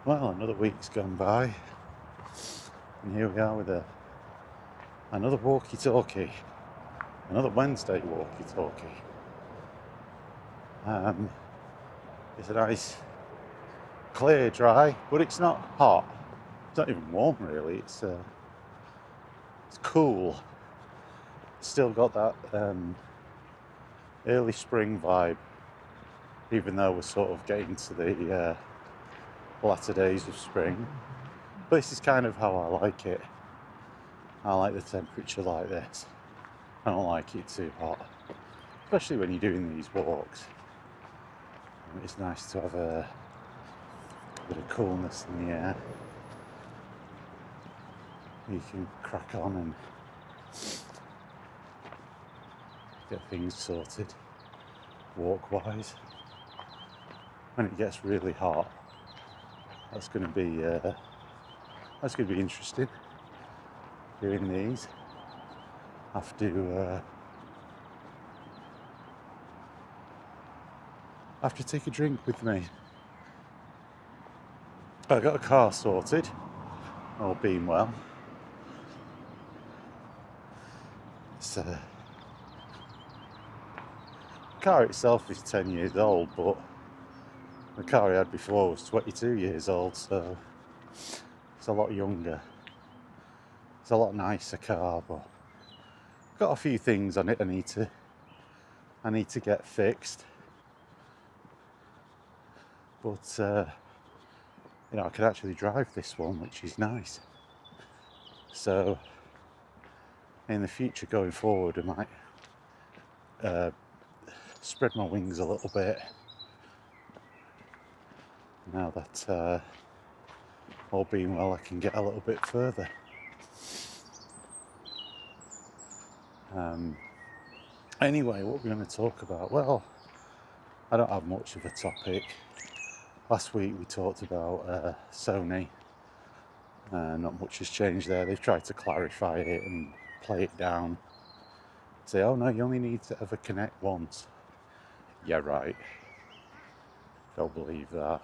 Well, another week's gone by, and here we are with another Walkie Talkie, another Wednesday Walkie Talkie. It's a nice, clear, dry, but it's not hot. It's not even warm really. It's cool. It's still got that early spring vibe, even though we're sort of getting to the latter days of spring. But this is kind of how I like it. I like the temperature like this. I don't like it too hot, especially when you're doing these walks. It's nice to have a bit of coolness in the air. You can crack on and get things sorted walk-wise. When it gets really hot, that's going to be interesting. Doing these, have to take a drink with me. I got a car sorted, all being well. It's, the car itself is 10 years old, but the car I had before was 22 years old, so it's a lot younger. It's a lot nicer car, but got a few things on it I need to get fixed. But I can actually drive this one, which is nice. So in the future, going forward, I might spread my wings a little bit. Now that all being well, I can get a little bit further. Anyway, what we're going to talk about? Well, I don't have much of a topic. Last week we talked about Sony. Not much has changed there. They've tried to clarify it and play it down. Say, oh no, you only need to ever connect once. Yeah, right. Don't believe that.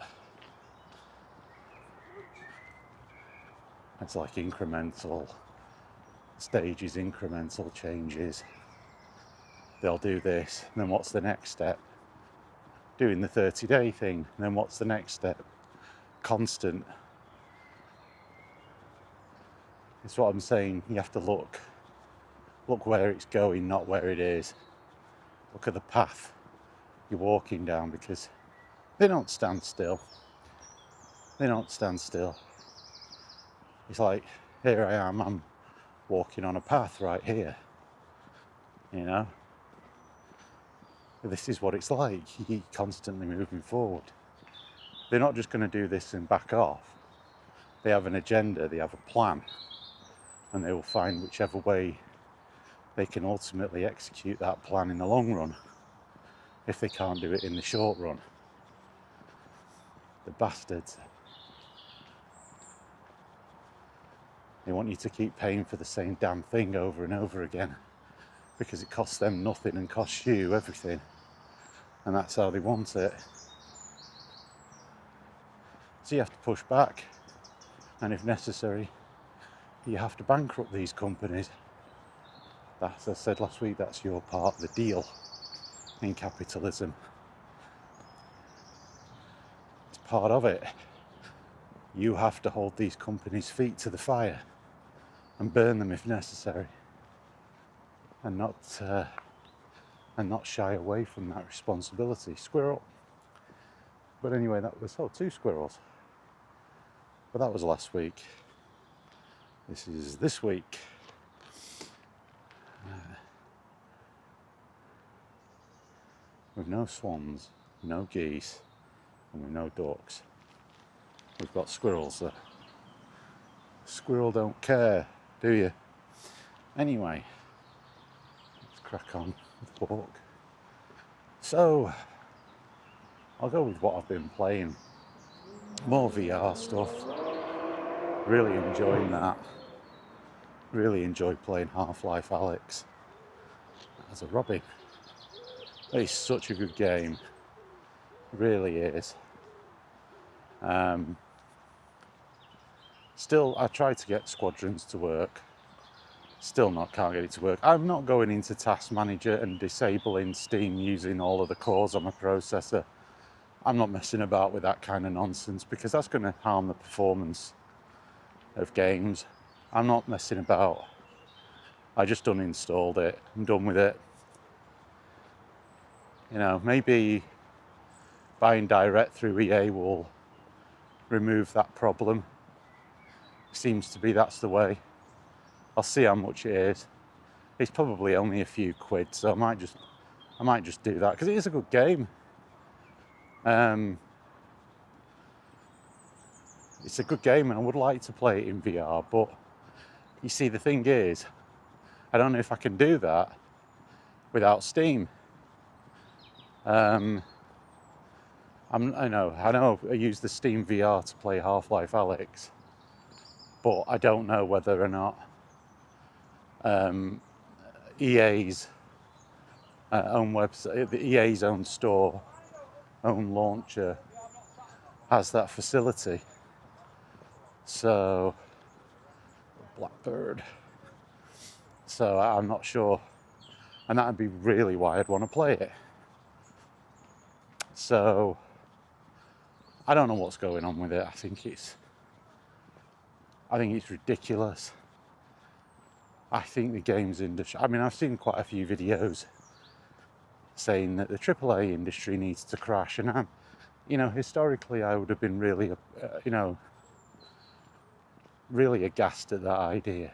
It's like incremental stages, incremental changes. They'll do this, and then what's the next step? Doing the 30-day thing, and then what's the next step? Constant. It's what I'm saying. You have to look where it's going, not where it is. Look at the path you're walking down, because they don't stand still. It's like, here I am, I'm walking on a path right here. This is what it's like. You're constantly moving forward. They're not just going to do this and back off. They have an agenda, they have a plan, and they will find whichever way they can ultimately execute that plan in the long run, if they can't do it in the short run. The bastards. They want you to keep paying for the same damn thing over and over again, because it costs them nothing and costs you everything. And that's how they want it. So you have to push back. And if necessary, you have to bankrupt these companies. As I said last week, that's your part of the deal in capitalism. It's part of it. You have to hold these companies' feet to the fire and burn them if necessary, and not shy away from that responsibility. Squirrel. But anyway, that was 2 squirrels. But that was last week. This is this week. With no swans, no geese, and with no ducks. We've got squirrels there. Squirrel don't care, do you? Anyway, let's crack on with the walk. So, I'll go with what I've been playing. More VR stuff. Really enjoying that. Really enjoy playing Half-Life Alyx as a Robin. It's such a good game. It really is. Still, I tried to get Squadrons to work. Still can't get it to work. I'm not going into Task Manager and disabling Steam using all of the cores on my processor. I'm not messing about with that kind of nonsense because that's going to harm the performance of games. I'm not messing about. I just uninstalled it. I'm done with it. You know, maybe buying direct through EA will remove that problem. Seems to be that's the way. I'll see how much it is. It's probably only a few quid, so I might just do that because it is a good game. It's a good game and I would like to play it in VR, but you see, the thing is, I don't know if I can do that without Steam. I know I use the Steam VR to play Half-Life Alyx, but I don't know whether or not EA's own website, the EA's own store, own launcher has that facility. So, Blackbird. So I'm not sure, and that would be really why I'd want to play it. So I don't know what's going on with it. I think it's ridiculous. I think the games industry, I mean, I've seen quite a few videos saying that the AAA industry needs to crash, and I'm, historically I would have been really, really aghast at that idea.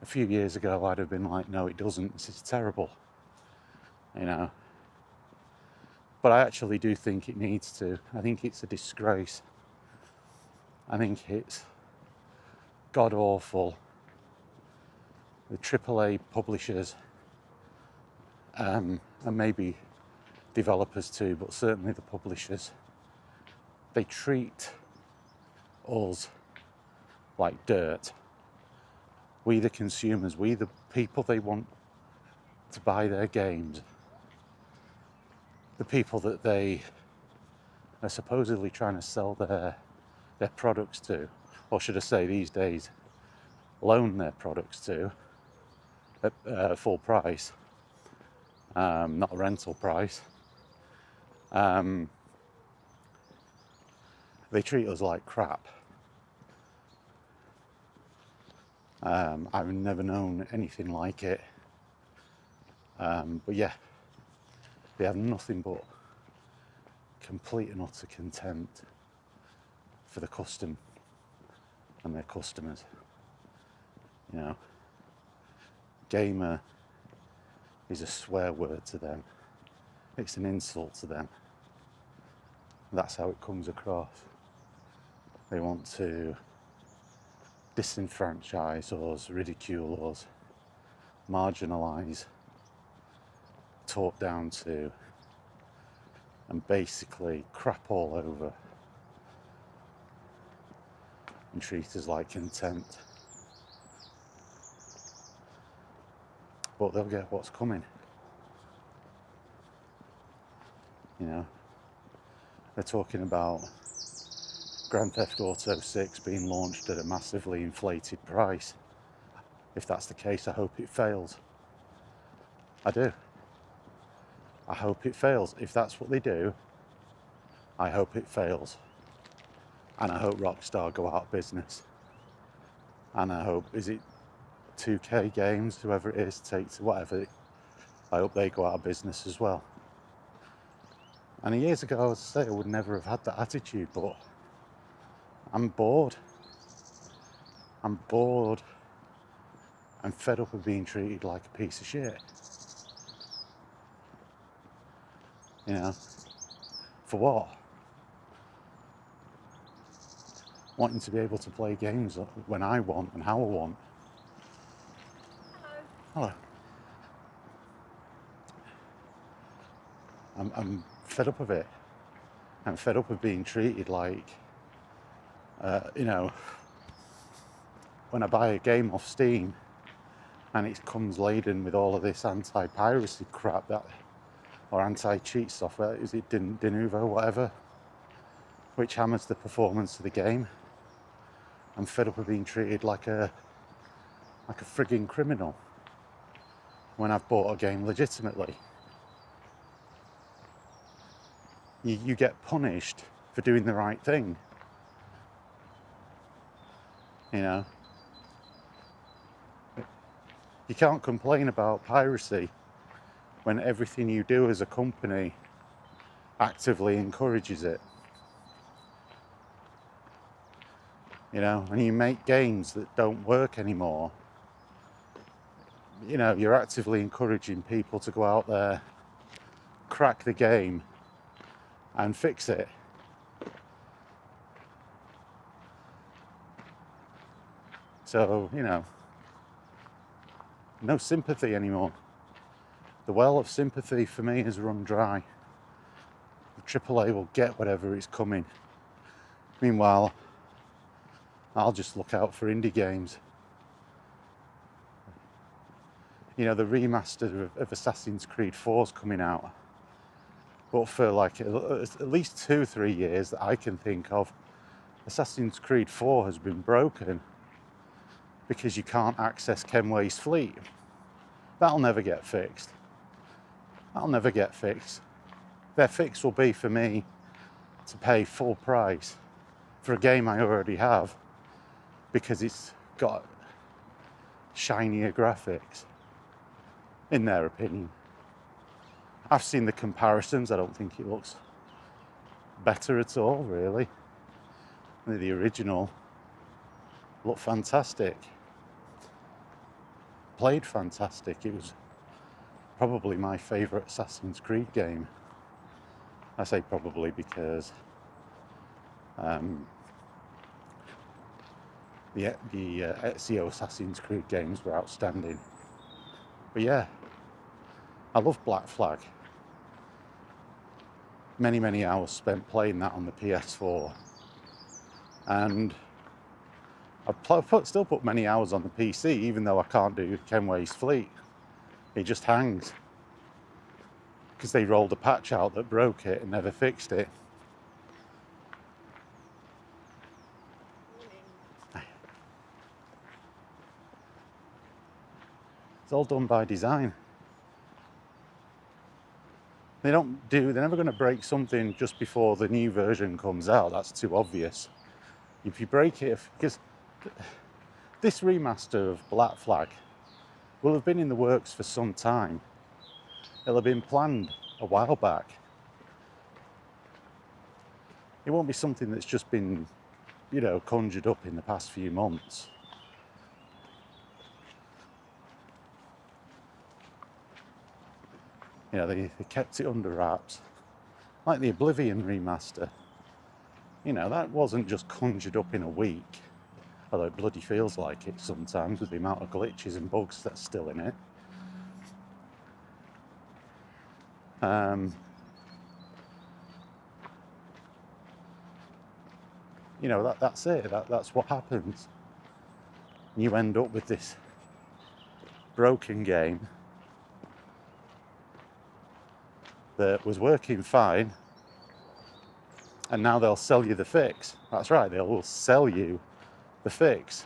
A few years ago I'd have been like, no, it doesn't, this is terrible, But I actually do think it needs to. I think it's a disgrace. I think it's god awful. The AAA publishers, and maybe developers too, but certainly the publishers, they treat us like dirt. We the consumers, we the people they want to buy their games, the people that they are supposedly trying to sell their products to, or should I say these days, loan their products to at full price, not a rental price. They treat us like crap. I've never known anything like it. But yeah, they have nothing but complete and utter contempt for the custom and their customers. Gamer is a swear word to them. It's an insult to them. That's how it comes across. They want to disenfranchise us, ridicule us, marginalise, talk down to, and basically crap all over and treat us like contempt. But they'll get what's coming. They're talking about Grand Theft Auto 6 being launched at a massively inflated price. If that's the case, I hope it fails. I do. I hope it fails. If that's what they do, I hope it fails. And I hope Rockstar go out of business. And I hope, is it 2K Games, whoever it is, takes whatever, I hope they go out of business as well. And years ago, I would say I would never have had that attitude, but I'm bored. I'm bored. I'm fed up of being treated like a piece of shit. For what? Wanting to be able to play games when I want and how I want. Hello. I'm fed up of it. I'm fed up of being treated like, when I buy a game off Steam and it comes laden with all of this anti-piracy crap or anti-cheat software, is it Denuvo, whatever, which hammers the performance of the game. I'm fed up with being treated like a frigging criminal when I've bought a game legitimately. You get punished for doing the right thing. You know, you can't complain about piracy when everything you do as a company actively encourages it. You know, when you make games that don't work anymore, you know, you're actively encouraging people to go out there, crack the game, and fix it. So, you know, no sympathy anymore. The well of sympathy for me has run dry. The AAA will get whatever is coming. Meanwhile, I'll just look out for indie games. You know, the remaster of Assassin's Creed 4 is coming out. But for like at least 2-3 years that I can think of, Assassin's Creed 4 has been broken because you can't access Kenway's fleet. That'll never get fixed. That'll never get fixed. Their fix will be for me to pay full price for a game I already have because it's got shinier graphics, in their opinion. I've seen the comparisons. I don't think it looks better at all, really. The original looked fantastic. Played fantastic. It was probably my favourite Assassin's Creed game. I say probably because the Ezio Assassin's Creed games were outstanding. But yeah, I love Black Flag. Many hours spent playing that on the PS4. And I've still put many hours on the PC, even though I can't do Kenway's fleet. It just hangs. Because they rolled a patch out that broke it and never fixed it. It's all done by design. They're never going to break something just before the new version comes out. That's too obvious. If you break it, because this remaster of Black Flag will have been in the works for some time. It'll have been planned a while back. It won't be something that's just been, you know, conjured up in the past few months. You know, they kept it under wraps. Like the Oblivion remaster. You know, that wasn't just conjured up in a week. Although it bloody feels like it sometimes with the amount of glitches and bugs that's still in it. You know, that's it. That's what happens. You end up with this broken game that was working fine, and now they'll sell you the fix. That's right, they will sell you the fix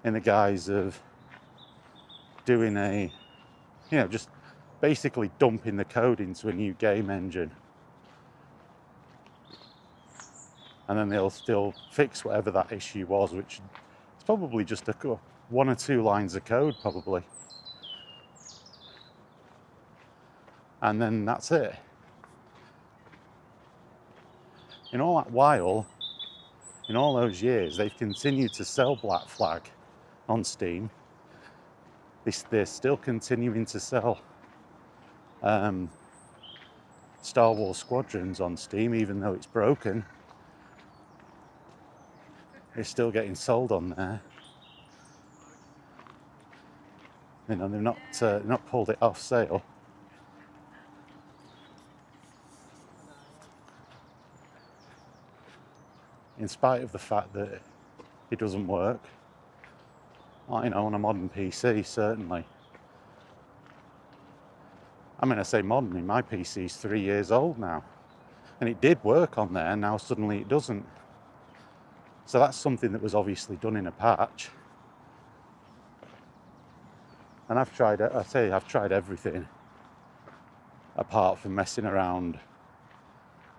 in the guise of doing just basically dumping the code into a new game engine. And then they'll still fix whatever that issue was, which is probably just 1 or 2 lines of code, probably. And then that's it. In all that while, in all those years, they've continued to sell Black Flag on Steam. They're still continuing to sell Star Wars Squadrons on Steam, even though it's broken. It's still getting sold on there. You know, they've not pulled it off sale. In spite of the fact that it doesn't work. You know, on a modern PC, certainly. I mean, I say modern, my PC's 3 years old now. And it did work on there, now suddenly it doesn't. So that's something that was obviously done in a patch. And I've tried everything apart from messing around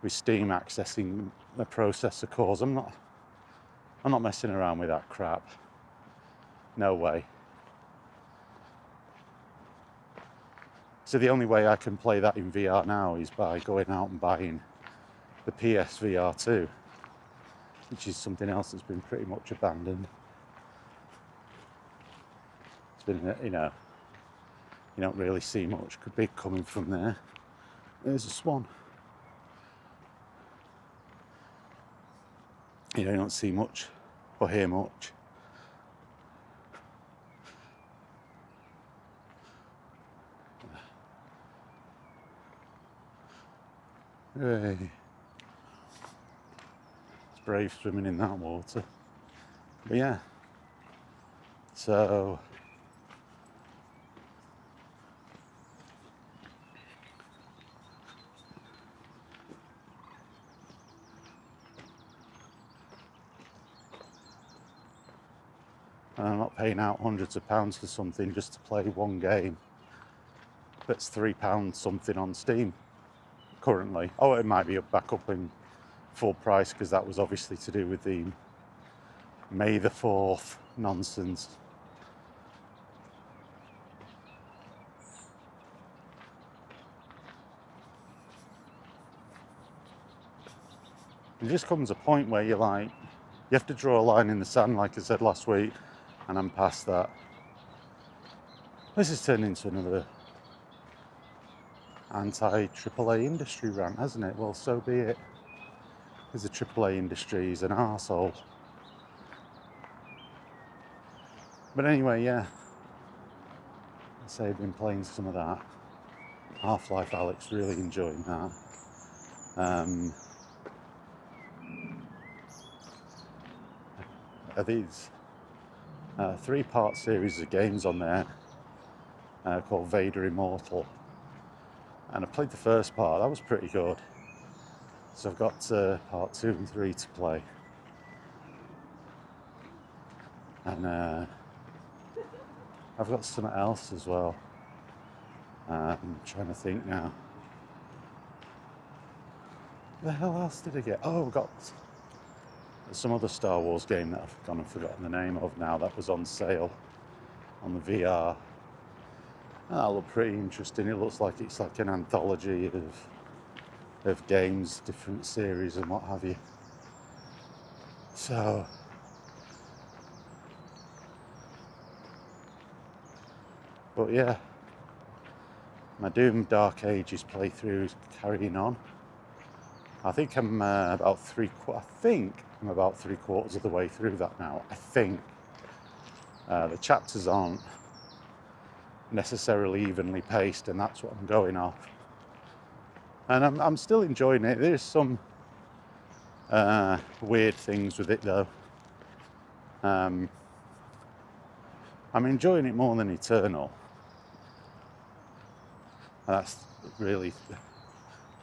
with Steam accessing the processor cores. I'm not messing around with that crap. No way. So the only way I can play that in VR now is by going out and buying the PSVR 2, which is something else that's been pretty much abandoned. It's been, you don't really see much big coming from there. There's a swan. You don't see much or hear much. Hey. It's brave swimming in that water. But yeah. So and I'm not paying out hundreds of pounds for something just to play one game that's £3 something on Steam currently. Oh, it might be back up in full price because that was obviously to do with the May the 4th nonsense. It just comes a point where you have to draw a line in the sand, like I said last week, and I'm past that. This has turned into another anti-AAA industry rant, hasn't it? Well, so be it. Because the AAA industry is an arsehole. But anyway, yeah. I say I've been playing some of that. Half-Life Alyx, really enjoying that. These 3-part series of games on there called Vader Immortal. And I played the first part, that was pretty good. So I've got part 2 and 3 to play. And I've got something else as well. I'm trying to think now. The hell else did I get? Oh, I got some other Star Wars game that I've gone and forgotten the name of now that was on sale on the VR. That looked pretty interesting. It looks like it's like an anthology of games, different series and what have you. So but yeah, my Doom Dark Ages playthrough is carrying on. I think I'm about three quarters of the way through that now. I think the chapters aren't necessarily evenly paced, and that's what I'm going off. And I'm still enjoying it. There's some weird things with it though. I'm enjoying it more than Eternal. And that's really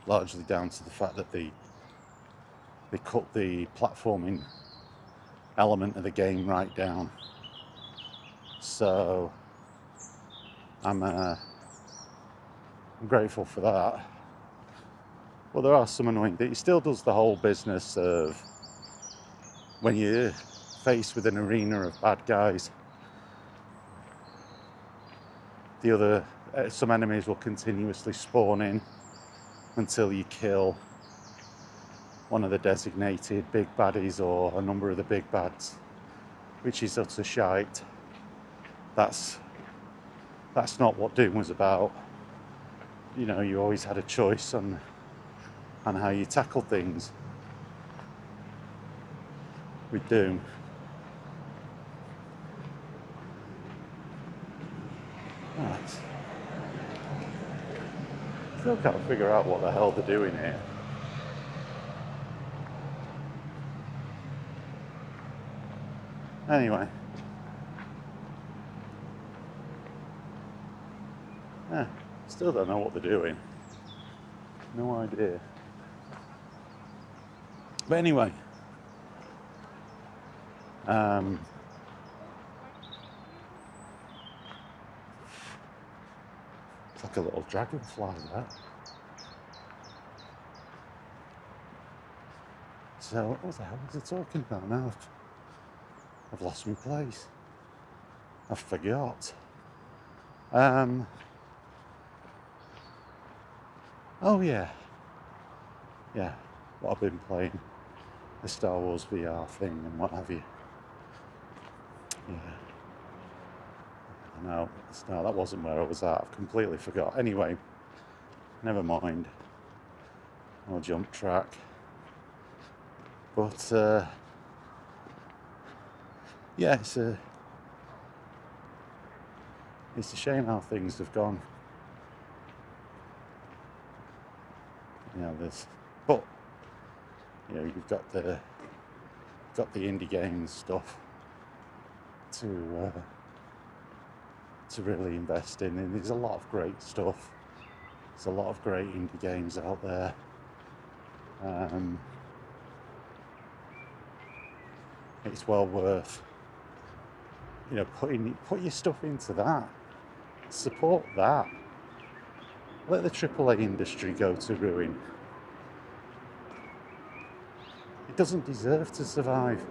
largely down to the fact that they cut the platforming element of the game right down. So I'm grateful for that. Well, there are some annoying things. It still does the whole business of when you're faced with an arena of bad guys, some enemies will continuously spawn in until you kill one of the designated big baddies or a number of the big bads, which is utter shite. That's not what Doom was about. You always had a choice on how you tackle things with Doom. Right. Still can't figure out what the hell they're doing here. Anyway. Still don't know what they're doing. No idea. But anyway. Um, it's like a little dragonfly, that. So, what the hell was I talking about now? I've lost my place. I forgot. Oh yeah. Yeah, what I've been playing. The Star Wars VR thing and what have you. Yeah. No, that wasn't where I was at. I've completely forgot. Anyway, never mind. I'll jump track. But, yeah, it's a shame how things have gone. You know, you've got the indie games stuff to really invest in, and there's a lot of great stuff. There's a lot of great indie games out there. It's well worth, put your stuff into that. Support that. Let the AAA industry go to ruin. It doesn't deserve to survive.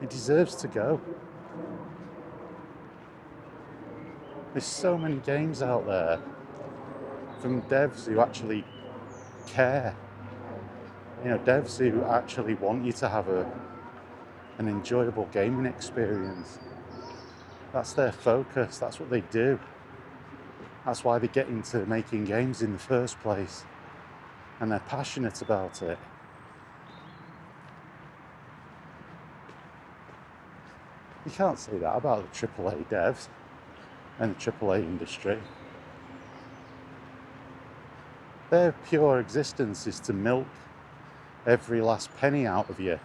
It deserves to go. There's so many games out there from devs who actually care. Devs who actually want you to have an enjoyable gaming experience. That's their focus. That's what they do. That's why they get into making games in the first place. And they're passionate about it. You can't say that about the AAA devs and the AAA industry. Their pure existence is to milk every last penny out of you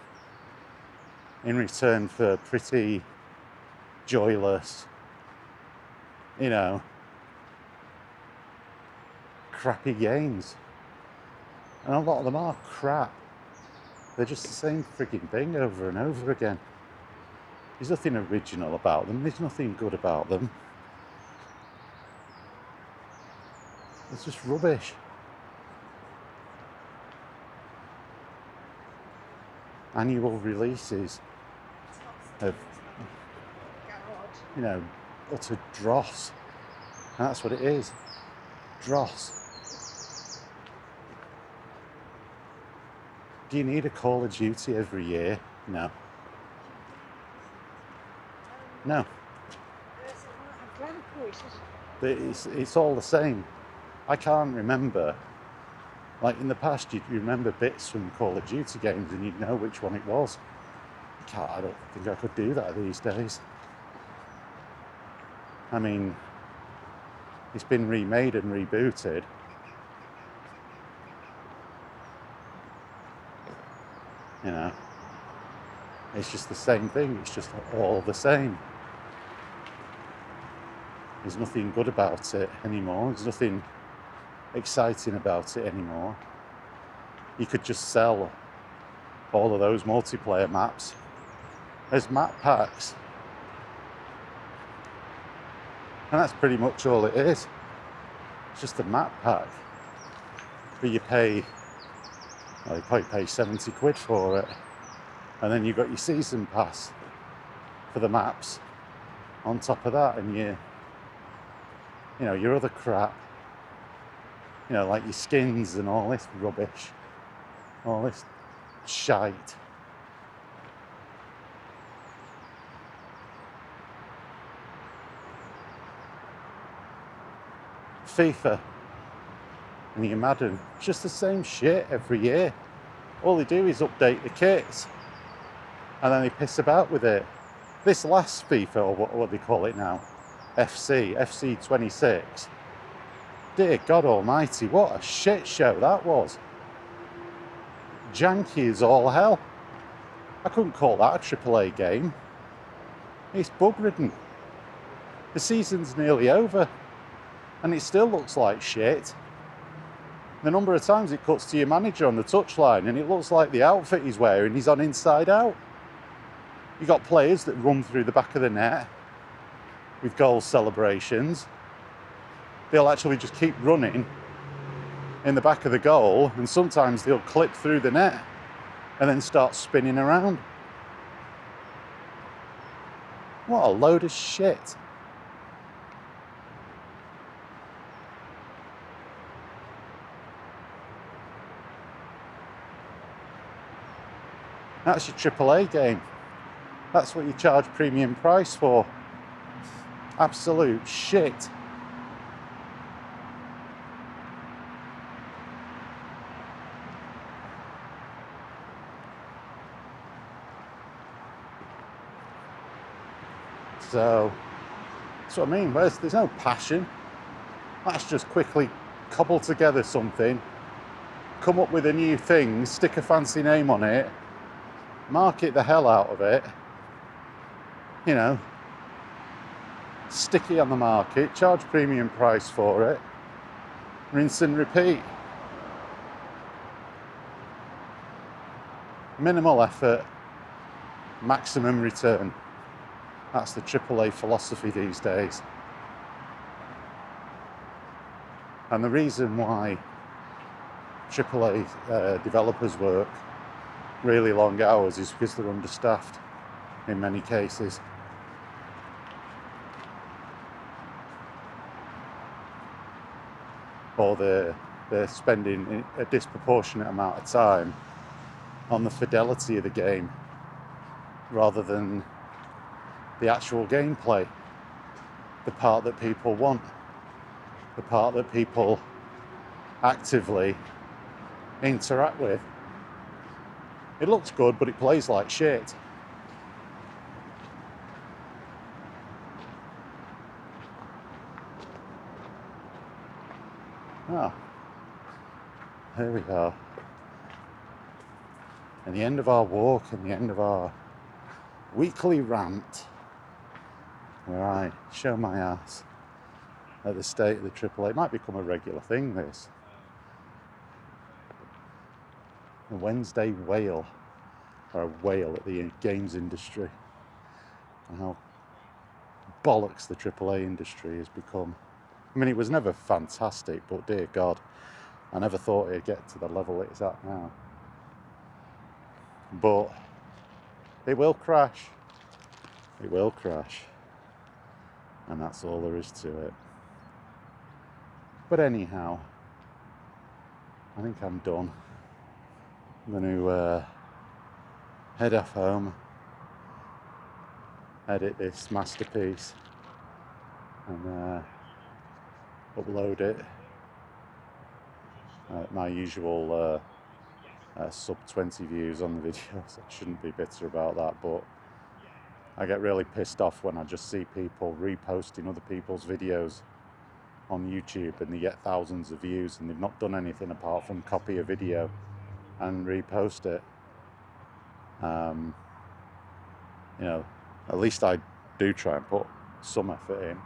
in return for pretty joyless, crappy games. And a lot of them are crap. They're just the same freaking thing over and over again. There's nothing original about them. There's nothing good about them. It's just rubbish. Annual releases of, utter dross. And that's what it is. Dross. Do you need a Call of Duty every year? No. No. It's all the same. I can't remember. Like in the past, you'd remember bits from Call of Duty games and you'd know which one it was. I don't think I could do that these days. I mean, it's been remade and rebooted. It's just the same thing. It's just all the same. There's nothing good about it anymore. There's nothing exciting about it anymore. You could just sell all of those multiplayer maps as map packs. And that's pretty much all it is. It's just a map pack. But you probably pay 70 quid for it. And then you've got your season pass for the maps on top of that, and your other crap. Like your skins and all this rubbish. All this shite. FIFA and your Madden, it's just the same shit every year. All they do is update the kits and then they piss about with it. This last FIFA, or what they call it now, FC 26, dear God almighty, what a shit show that was. Janky as all hell. I couldn't call that a AAA game. It's bug-ridden. The season's nearly over and it still looks like shit. The number of times it cuts to your manager on the touchline and it looks like the outfit he's wearing, he's on inside out. You got players that run through the back of the net with goal celebrations. They'll actually just keep running in the back of the goal, and sometimes they'll clip through the net and then start spinning around. What a load of shit. That's your AAA game. That's what you charge premium price for. Absolute shit. So, that's what I mean. There's no passion. Let's just quickly cobble together something, come up with a new thing, stick a fancy name on it, market the hell out of it, you know, stick it on the market, charge premium price for it, rinse and repeat. Minimal effort, maximum return. That's the AAA philosophy these days. And the reason why AAA developers work really long hours is because they're understaffed in many cases. Or they're spending a disproportionate amount of time on the fidelity of the game rather than the actual gameplay, the part that people want, the part that people actively interact with. It looks good, but it plays like shit. Oh, here we are. And the end of our walk and the end of our weekly rant, where I show my ass at the state of the AAA. It might become a regular thing, this. A Wednesday wail, or a wail at the games industry, and how bollocks the AAA industry has become. I mean, it was never fantastic, but dear God, I never thought it'd get to the level it's at now. But it will crash. It will crash. And that's all there is to it. But anyhow, I think I'm done. I'm going to head off home, edit this masterpiece, and upload it at my usual sub 20 views on the videos. I shouldn't be bitter about that, but I get really pissed off when I just see people reposting other people's videos on YouTube and they get thousands of views and they've not done anything apart from copy a video and repost it. You know, at least I do try and put some effort in.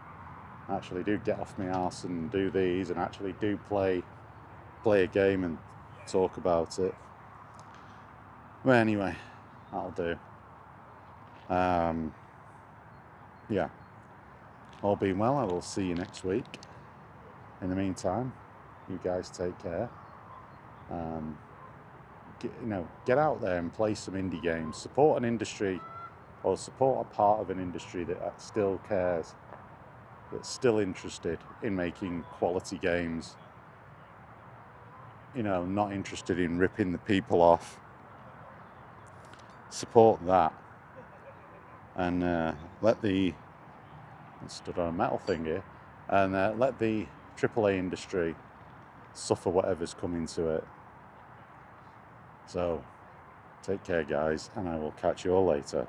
I actually do get off my arse and do these, and actually do play a game and talk about it. Well, anyway, that'll do. Yeah, all being well, I will see you next week. In the meantime, you guys take care. Get out there and play some indie games. Support an industry, or support a part of an industry that still cares, that's still interested in making quality games. Not interested in ripping the people off. Support that. And stood on a metal thing here, and let the AAA industry suffer whatever's coming to it. So, take care, guys, and I will catch you all later.